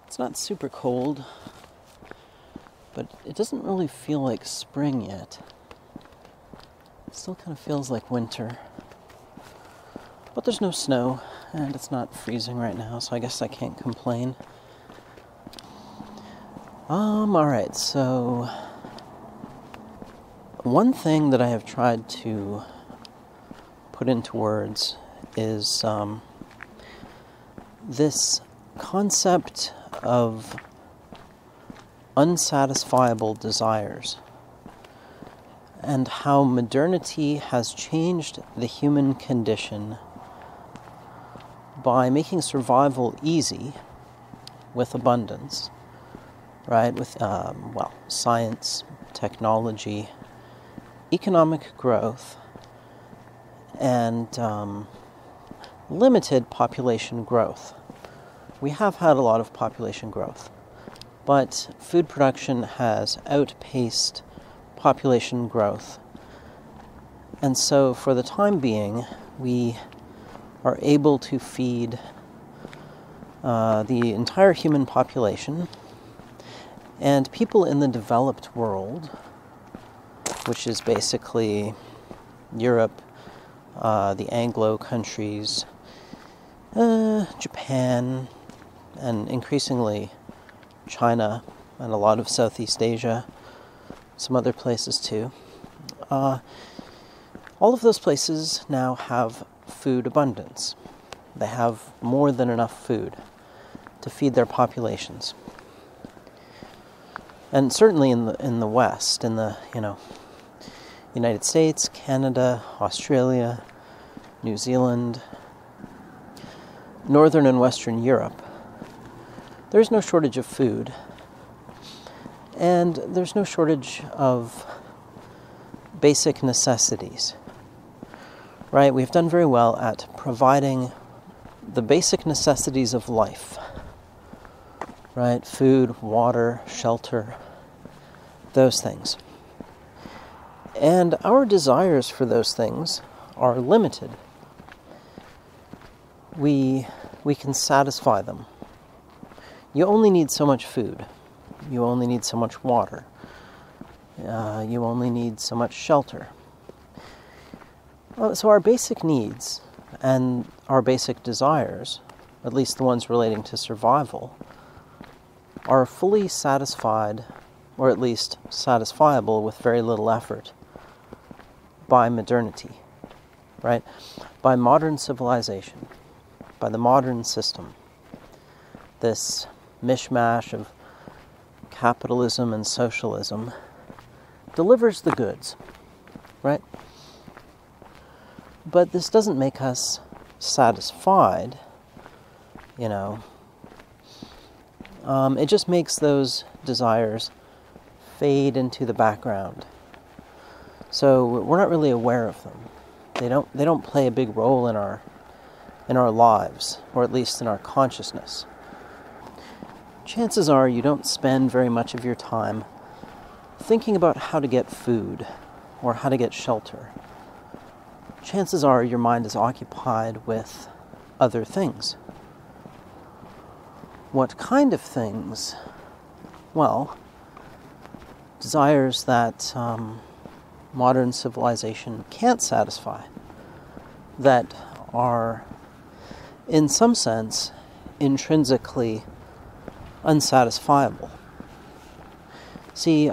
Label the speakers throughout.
Speaker 1: It's not super cold, but it doesn't really feel like spring yet. It still kind of feels like winter. But there's no snow, and it's not freezing right now, so I guess I can't complain. Alright, so one thing that I have tried to put into words is this concept of unsatisfiable desires, and how modernity has changed the human condition by making survival easy with abundance, right? With, science, technology, economic growth, and limited population growth. We have had a lot of population growth, but food production has outpaced population growth. And so for the time being, we are able to feed the entire human population, and people in the developed world, which is basically Europe, the Anglo countries, Japan, and increasingly China, and a lot of Southeast Asia, some other places too. All of those places now have food abundance. They have more than enough food to feed their populations. And certainly in the West, in the United States, Canada, Australia, New Zealand, Northern and Western Europe, there's no shortage of food, and there's no shortage of basic necessities, right? We've done very well at providing the basic necessities of life, right? Food, water, shelter, those things. And our desires for those things are limited. We can satisfy them. You only need so much food. You only need so much water. You only need so much shelter. So our basic needs and our basic desires, at least the ones relating to survival, are fully satisfied, or at least satisfiable with very little effort, by modernity, right? By modern civilization, by the modern system. This mishmash of capitalism and socialism delivers the goods, right? But this doesn't make us satisfied, it just makes those desires fade into the background. So we're not really aware of them. They don't play a big role in our lives, or at least in our consciousness. Chances are you don't spend very much of your time thinking about how to get food or how to get shelter. Chances are your mind is occupied with other things. What kind of things? Well, desires that modern civilization can't satisfy, that are, in some sense, intrinsically unsatisfiable. See,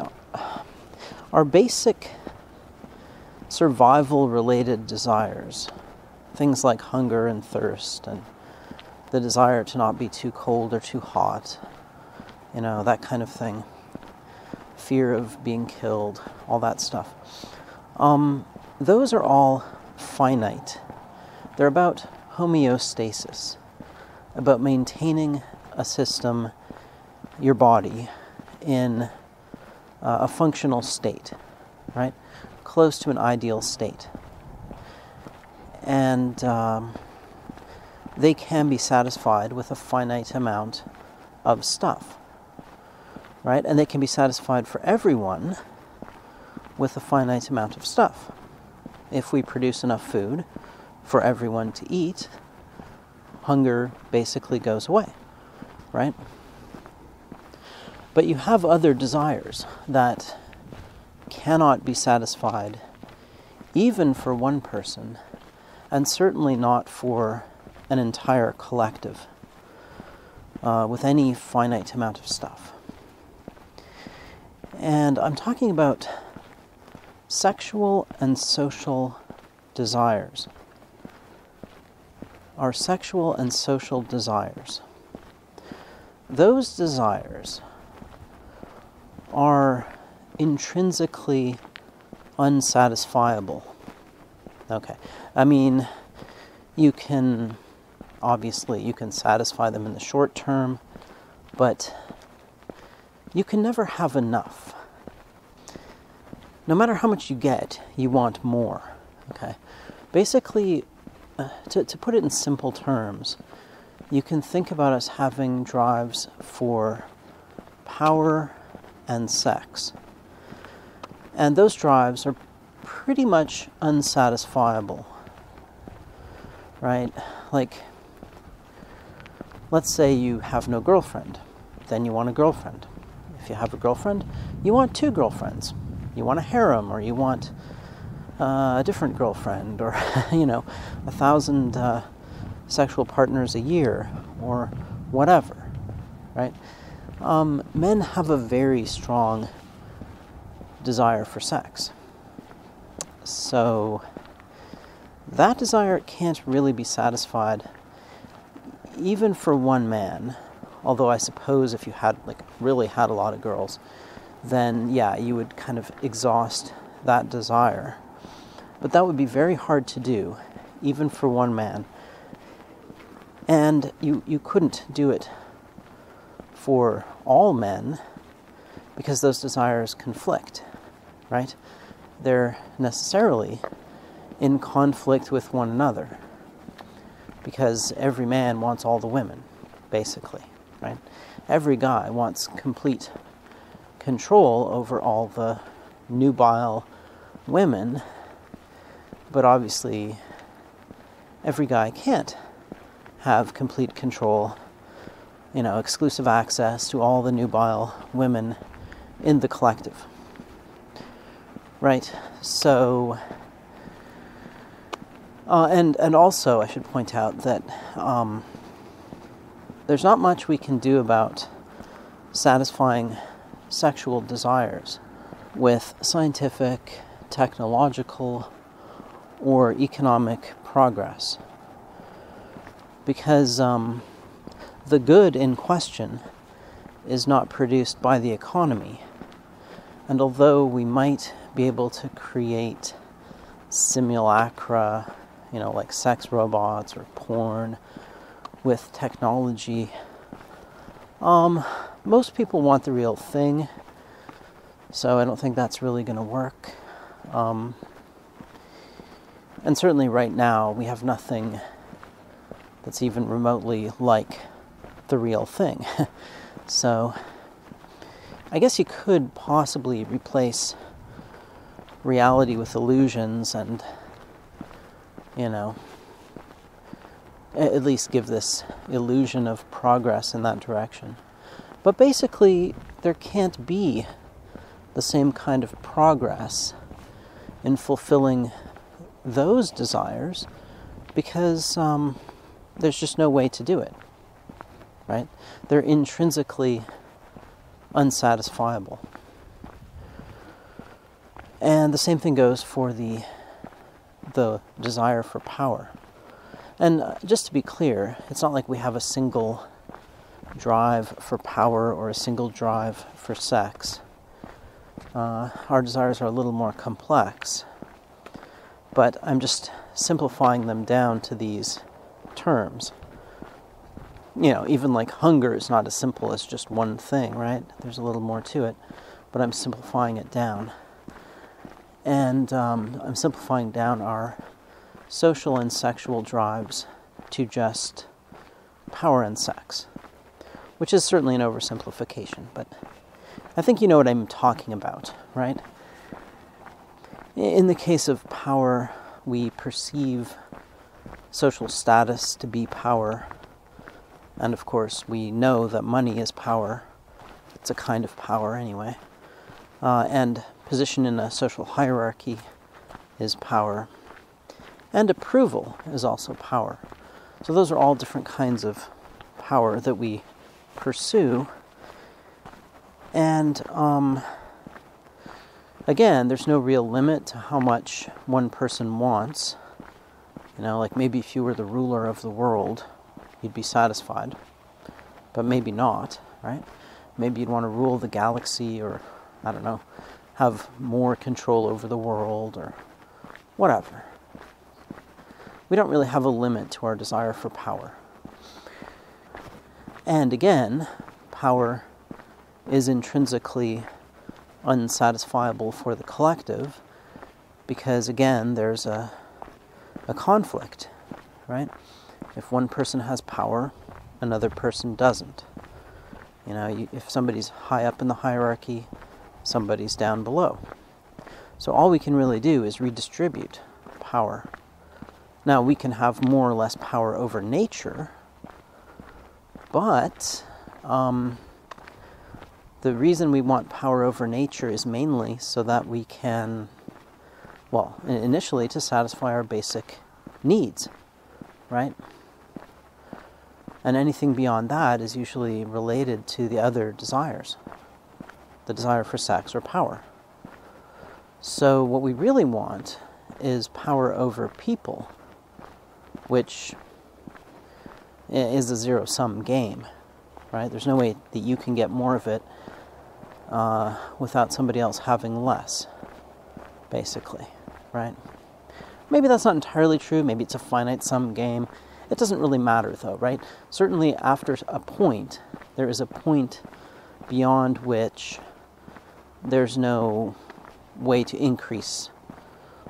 Speaker 1: our basic survival-related desires, things like hunger and thirst, and the desire to not be too cold or too hot, that kind of thing, fear of being killed, all that stuff. Those are all finite. They're about homeostasis, about maintaining a system, your body, in a functional state, right? Close to an ideal state. And they can be satisfied with a finite amount of stuff, right? And they can be satisfied for everyone with a finite amount of stuff. If we produce enough food for everyone to eat, hunger basically goes away, right? But you have other desires that cannot be satisfied even for one person, and certainly not for an entire collective with any finite amount of stuff. And I'm talking about sexual and social desires. Our sexual and social desires. Those desires are intrinsically unsatisfiable. Okay. I mean, you can satisfy them in the short term, but you can never have enough. No matter how much you get, you want more. Okay. Basically, to put it in simple terms, you can think about us having drives for power and sex. And those drives are pretty much unsatisfiable, right? Like, let's say you have no girlfriend, then you want a girlfriend. If you have a girlfriend, you want 2 girlfriends. You want a harem, or you want a different girlfriend, or 1,000 sexual partners a year, or whatever, right? Men have a very strong desire for sex. So that desire can't really be satisfied even for one man. Although I suppose if you had really had a lot of girls, then yeah, you would kind of exhaust that desire. But that would be very hard to do, even for one man. And you couldn't do it for all men, because those desires conflict, right? They're necessarily in conflict with one another, because every man wants all the women, basically, right? Every guy wants complete control over all the nubile women, but obviously every guy can't have complete control, exclusive access to all the nubile women in the collective. Right? So, and also I should point out that there's not much we can do about satisfying sexual desires with scientific, technological, or economic progress. Because the good in question is not produced by the economy. And although we might be able to create simulacra, like sex robots or porn with technology, most people want the real thing, so I don't think that's really going to work. And certainly right now, we have nothing that's even remotely like the real thing. So I guess you could possibly replace reality with illusions and, at least give this illusion of progress in that direction. But basically, there can't be the same kind of progress in fulfilling those desires because there's just no way to do it, right? They're intrinsically unsatisfiable. And the same thing goes for the desire for power. And just to be clear, it's not like we have a single drive for power or a single drive for sex. Our desires are a little more complex, but I'm just simplifying them down to these terms. Even like hunger is not as simple as just one thing, right? There's a little more to it, but I'm simplifying it down. And I'm simplifying down our social and sexual drives to just power and sex, which is certainly an oversimplification, but I think you know what I'm talking about, right? In the case of power, we perceive social status to be power, and of course we know that money is power, It's a kind of power anyway. And position in a social hierarchy is power. And approval is also power. So those are all different kinds of power that we pursue. And again, there's no real limit to how much one person wants. Like maybe if you were the ruler of the world, you'd be satisfied. But maybe not, right? Maybe you'd want to rule the galaxy, or, I don't know, have more control over the world, or whatever. We don't really have a limit to our desire for power. And again, power is intrinsically unsatisfiable for the collective, because again, there's a conflict, right? If one person has power, another person doesn't. If somebody's high up in the hierarchy, somebody's down below. So all we can really do is redistribute power. Now, we can have more or less power over nature, but the reason we want power over nature is mainly so that we can, well, initially to satisfy our basic needs, right? And anything beyond that is usually related to the other desires, the desire for sex or power. So what we really want is power over people, which is a zero-sum game, right? There's no way that you can get more of it without somebody else having less, basically, right? Maybe that's not entirely true. Maybe it's a finite-sum game. It doesn't really matter, though, right? Certainly after a point, there is a point beyond which there's no way to increase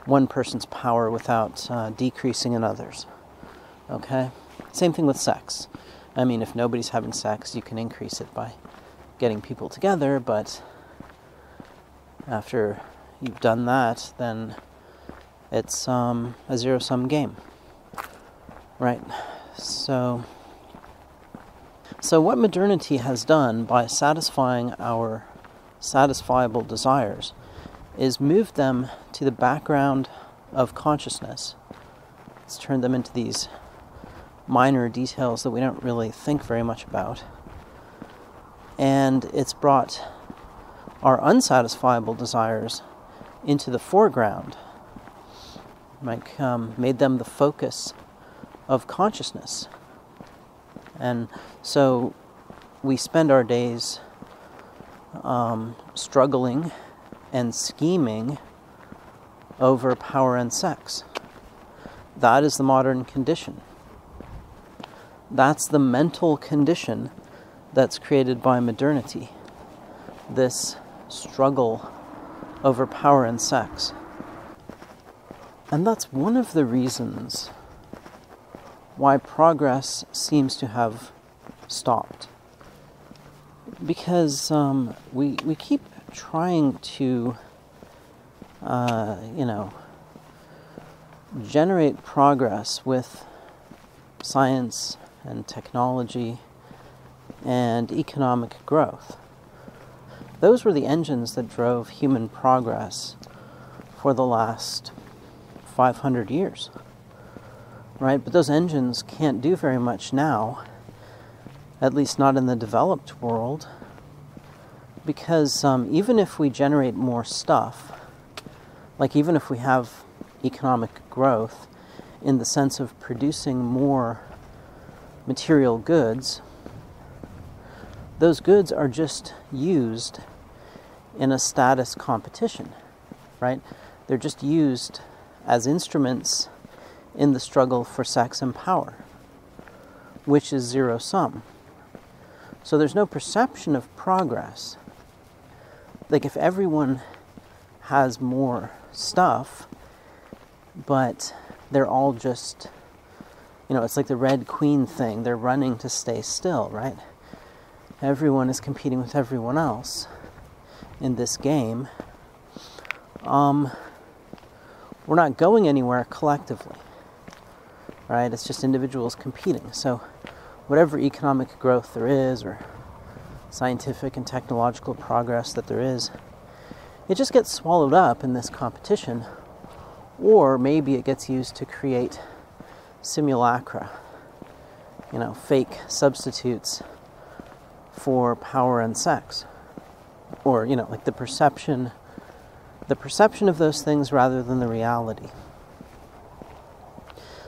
Speaker 1: one person's power without decreasing another's. Okay? Same thing with sex. I mean, if nobody's having sex, you can increase it by getting people together, but after you've done that, then it's a zero-sum game. Right? So what modernity has done by satisfying our satisfiable desires is move them to the background of consciousness. It's turned them into these minor details that we don't really think very much about. And it's brought our unsatisfiable desires into the foreground, like made them the focus of consciousness. And so we spend our days struggling and scheming over power and sex. That is the modern condition. That's the mental condition that's created by modernity. This struggle over power and sex. And that's one of the reasons why progress seems to have stopped. Because we keep trying to, generate progress with science and technology and economic growth. Those were the engines that drove human progress for the last 500 years. Right? But those engines can't do very much now, at least not in the developed world, because even if we generate more stuff, like even if we have economic growth in the sense of producing more material goods, those goods are just used in a status competition, right? They're just used as instruments in the struggle for sex and power, which is zero-sum. So there's no perception of progress. Like if everyone has more stuff, but they're all just, it's like the Red Queen thing. They're running to stay still, right? Everyone is competing with everyone else in this game. We're not going anywhere collectively. Right? It's just individuals competing. So whatever economic growth there is, or scientific and technological progress that there is, it just gets swallowed up in this competition, or maybe it gets used to create simulacra, fake substitutes for power and sex, or like the perception of those things rather than the reality.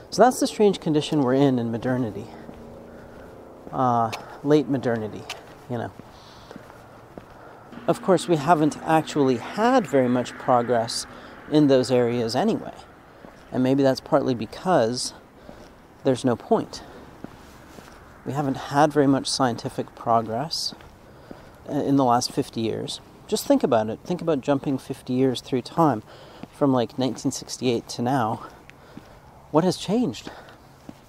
Speaker 1: So that's the strange condition we're in modernity, late modernity. Of course, we haven't actually had very much progress in those areas anyway, and maybe that's partly because there's no point. We haven't had very much scientific progress in the last 50 years. Just think about it. Think about jumping 50 years through time from like 1968 to now. What has changed?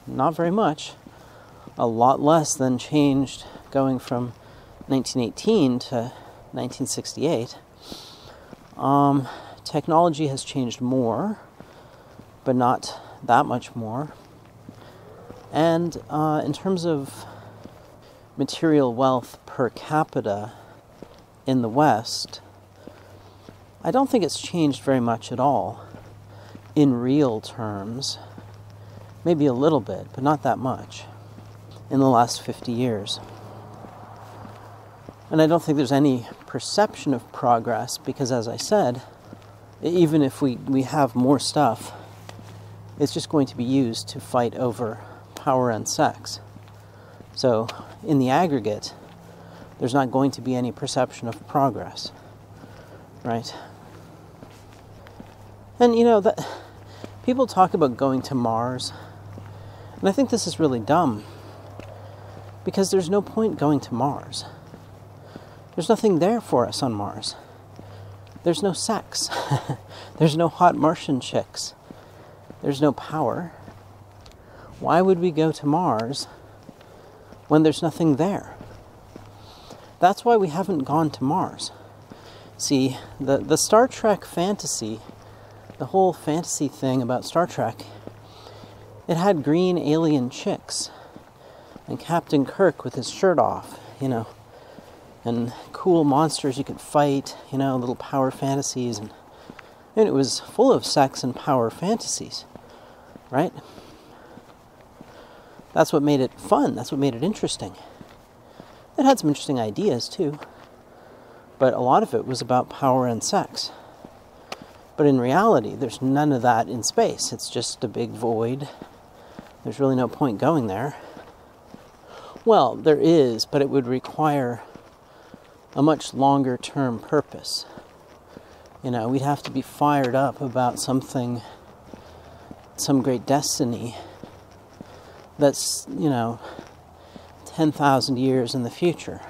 Speaker 1: Not very much. A lot less than changed going from 1918 to 1968. Technology has changed more, but not that much more. And in terms of material wealth per capita in the West, I don't think it's changed very much at all in real terms. Maybe a little bit, but not that much in the last 50 years. And I don't think there's any perception of progress because, as I said, even if we have more stuff, it's just going to be used to fight over power and sex. So, in the aggregate, there's not going to be any perception of progress, right? And that people talk about going to Mars, and I think this is really dumb, because there's no point going to Mars. There's nothing there for us on Mars. There's no sex. There's no hot Martian chicks. There's no power. Why would we go to Mars when there's nothing there? That's why we haven't gone to Mars. See, the Star Trek fantasy, the whole fantasy thing about Star Trek, it had green alien chicks and Captain Kirk with his shirt off, and cool monsters you could fight, little power fantasies, and it was full of sex and power fantasies, right? That's what made it fun. That's what made it interesting. It had some interesting ideas too, but a lot of it was about power and sex. But in reality, there's none of that in space. It's just a big void. There's really no point going there. Well, there is, but it would require a much longer term purpose. We'd have to be fired up about something, some great destiny that's, 10,000 years in the future,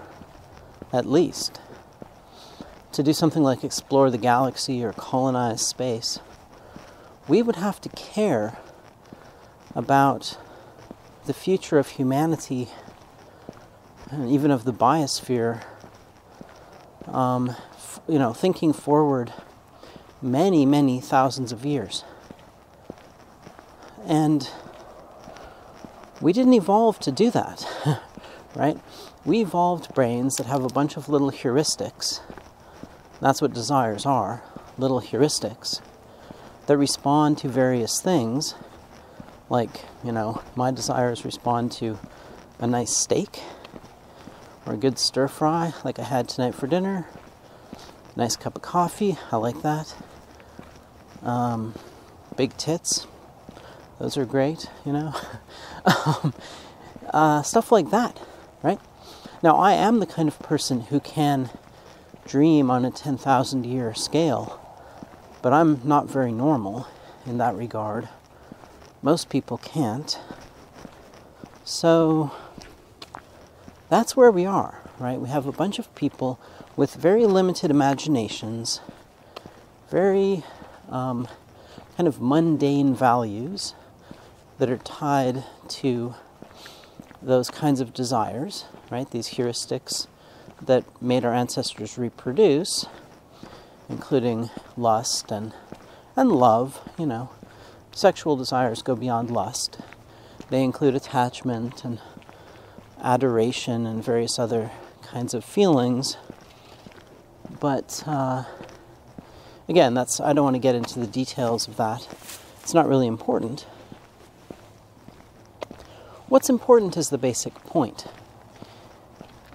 Speaker 1: at least. To do something like explore the galaxy or colonize space, we would have to care about the future of humanity and even of the biosphere, thinking forward many, many thousands of years. And we didn't evolve to do that, right? We evolved brains that have a bunch of little heuristics. That's what desires are, little heuristics that respond to various things. Like, my desires respond to a nice steak or a good stir fry like I had tonight for dinner. Nice cup of coffee, I like that. Big tits, those are great, stuff like that, right? Now, I am the kind of person who can dream on a 10,000 year scale, but I'm not very normal in that regard. Most people can't. So that's where we are, right? We have a bunch of people with very limited imaginations, very kind of mundane values that are tied to those kinds of desires, right? These heuristics that made our ancestors reproduce, including lust and love, Sexual desires go beyond lust. They include attachment and adoration and various other kinds of feelings. But again, I don't want to get into the details of that. It's not really important. What's important is the basic point.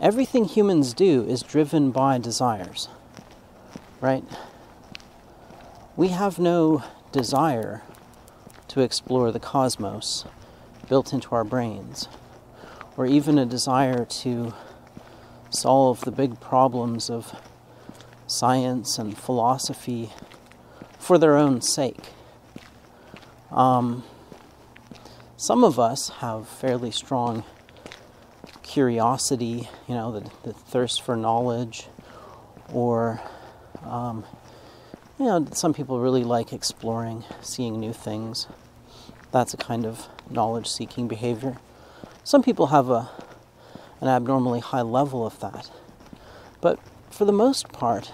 Speaker 1: Everything humans do is driven by desires, right? We have no desire to explore the cosmos built into our brains, or even a desire to solve the big problems of science and philosophy for their own sake. Some of us have fairly strong curiosity, the thirst for knowledge, or some people really like exploring, seeing new things. That's a kind of knowledge-seeking behavior. Some people have an abnormally high level of that. But for the most part,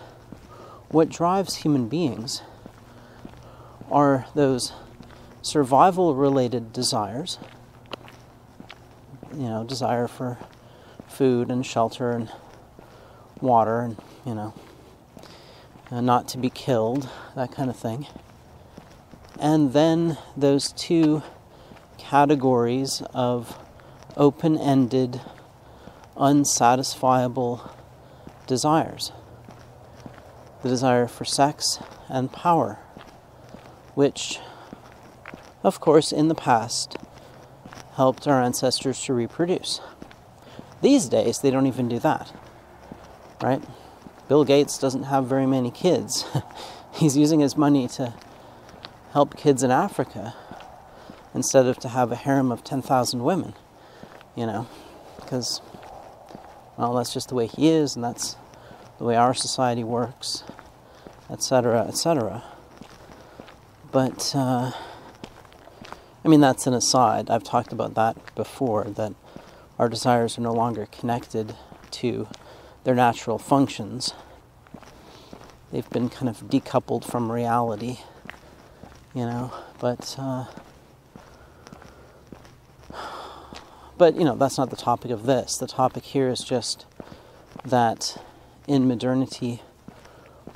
Speaker 1: what drives human beings are those survival-related desires, desire for food and shelter and water and, not to be killed, that kind of thing. And then those two categories of open-ended, unsatisfiable desires. The desire for sex and power, which, of course, in the past, helped our ancestors to reproduce. These days, they don't even do that, right? Bill Gates doesn't have very many kids. He's using his money to help kids in Africa instead of to have a harem of 10,000 women, because, well, that's just the way he is, and that's the way our society works, etc., etc. But, that's an aside. I've talked about that before, that our desires are no longer connected to their natural functions. They've been kind of decoupled from reality, but that's not the topic of this. The topic here is just that in modernity,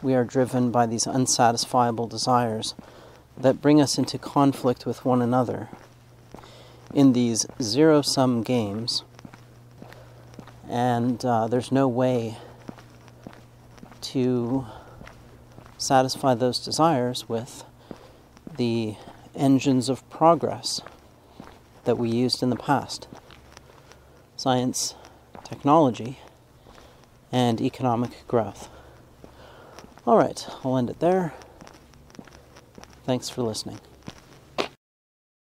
Speaker 1: we are driven by these unsatisfiable desires that bring us into conflict with one another in these zero-sum games, and there's no way to satisfy those desires with the engines of progress that we used in the past. Science, technology, and economic growth. All right, I'll end it there. Thanks for listening.